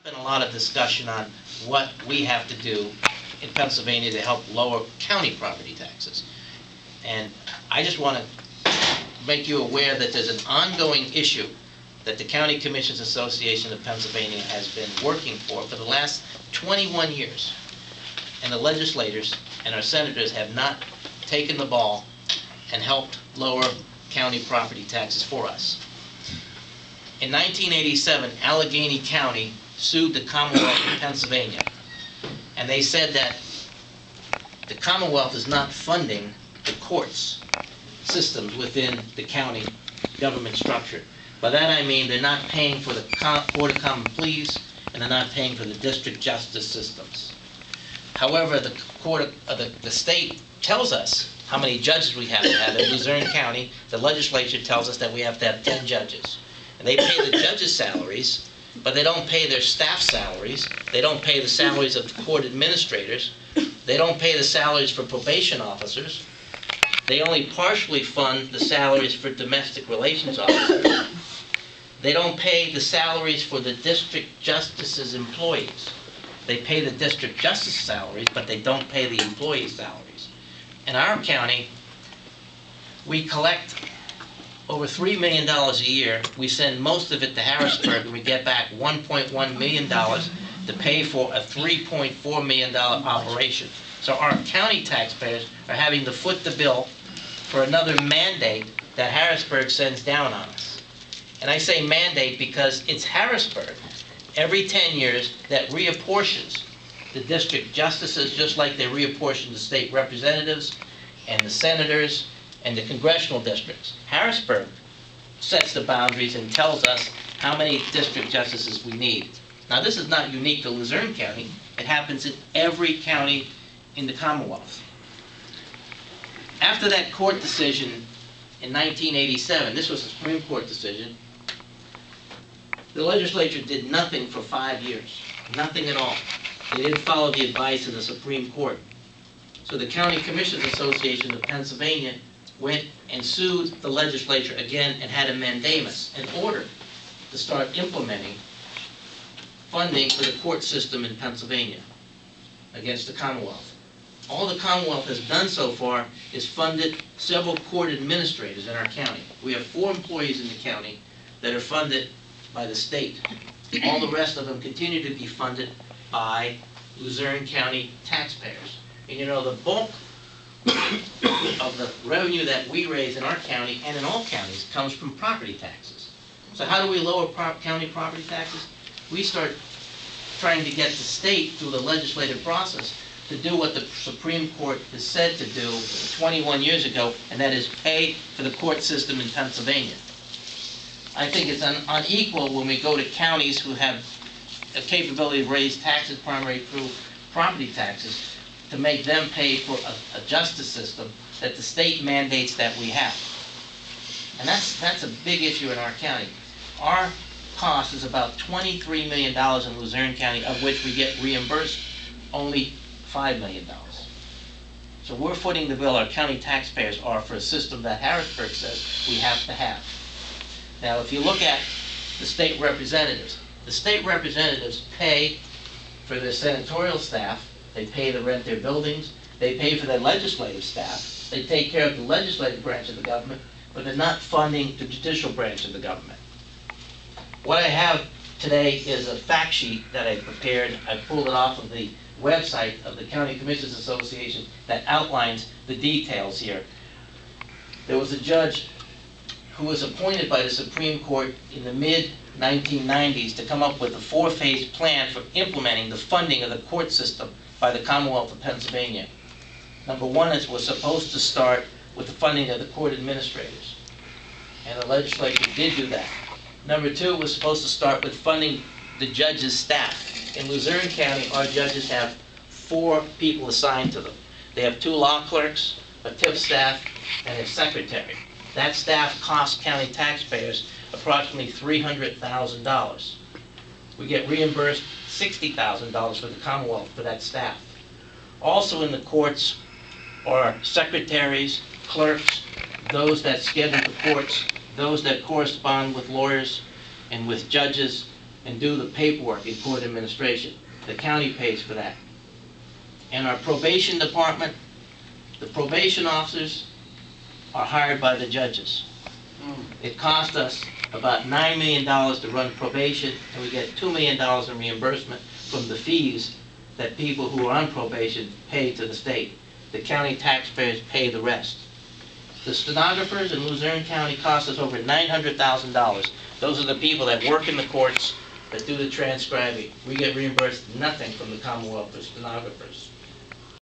been a lot of discussion on what we have to do in Pennsylvania to help lower county property taxes. And I just want to make you aware that there's an ongoing issue that the County Commissioners Association of Pennsylvania has been working for the last 21 years. And the legislators and our senators have not taken the ball and helped lower county property taxes for us. In 1987, Allegheny County sued the Commonwealth of Pennsylvania, and they said that the Commonwealth is not funding the courts systems within the county government structure. By that I mean they're not paying for the Court of Common Pleas, and they're not paying for the district justice systems. However, the state tells us how many judges we have to have. In Luzerne County, the legislature tells us that we have to have 10 judges. And they pay the judges' salaries, but they don't pay their staff salaries. They don't pay the salaries of the court administrators. They don't pay the salaries for probation officers. They only partially fund the salaries for domestic relations officers. They don't pay the salaries for the district justice's employees. They pay the district justice salaries, but they don't pay the employee salaries. In our county, we collect over $3 million a year. We send most of it to Harrisburg, and we get back $1.1 million to pay for a $3.4 million operation. So our county taxpayers are having to foot the bill for another mandate that Harrisburg sends down on us. And I say mandate because it's Harrisburg, every 10 years, that reapportions the district justices, just like they reapportion the state representatives and the senators and the congressional districts. Harrisburg sets the boundaries and tells us how many district justices we need. Now, this is not unique to Luzerne County. It happens in every county in the Commonwealth. After that court decision in 1987, this was a Supreme Court decision, the legislature did nothing for 5 years, nothing at all. They didn't follow the advice of the Supreme Court. So the County Commissioners Association of Pennsylvania went and sued the legislature again and had a mandamus, an order to start implementing funding for the court system in Pennsylvania against the Commonwealth. All the Commonwealth has done so far is funded several court administrators in our county. We have 4 employees in the county that are funded by the state. All the rest of them continue to be funded by Luzerne County taxpayers. And you know, the bulk of the revenue that we raise in our county and in all counties comes from property taxes. So how do we lower county property taxes? We start trying to get the state through the legislative process to do what the Supreme Court has said to do 21 years ago, and that is pay for the court system in Pennsylvania. I think it's unequal when we go to counties who have a capability to raise taxes primarily through property taxes to make them pay for a justice system that the state mandates that we have. And that's a big issue in our county. Our cost is about $23 million in Luzerne County, of which we get reimbursed only $5 million. So we're footing the bill, our county taxpayers are, for a system that Harrisburg says we have to have. Now, if you look at the state representatives pay for their senatorial staff, they pay to rent their buildings, they pay for their legislative staff, they take care of the legislative branch of the government, but they're not funding the judicial branch of the government. What I have today is a fact sheet that I prepared. I pulled it off of the website of the County Commissioners Association that outlines the details here. There was a judge who was appointed by the Supreme Court in the mid-1990s to come up with a 4-phase plan for implementing the funding of the court system by the Commonwealth of Pennsylvania. Number 1 was supposed to start with the funding of the court administrators, and the legislature did do that. Number 2 was supposed to start with funding the judges' staff. In Luzerne County, our judges have 4 people assigned to them. They have 2 law clerks, a TIF staff, and a secretary. That staff costs county taxpayers approximately $300,000. We get reimbursed $60,000 for the Commonwealth for that staff. Also in the courts are secretaries, clerks, those that schedule the courts, those that correspond with lawyers and with judges, and do the paperwork in court administration. The county pays for that. And our probation department, the probation officers are hired by the judges. It cost us about $9 million to run probation, and we get $2 million in reimbursement from the fees that people who are on probation pay to the state. The county taxpayers pay the rest. The stenographers in Luzerne County cost us over $900,000. Those are the people that work in the courts, that do the transcribing. We get reimbursed nothing from the Commonwealth for stenographers.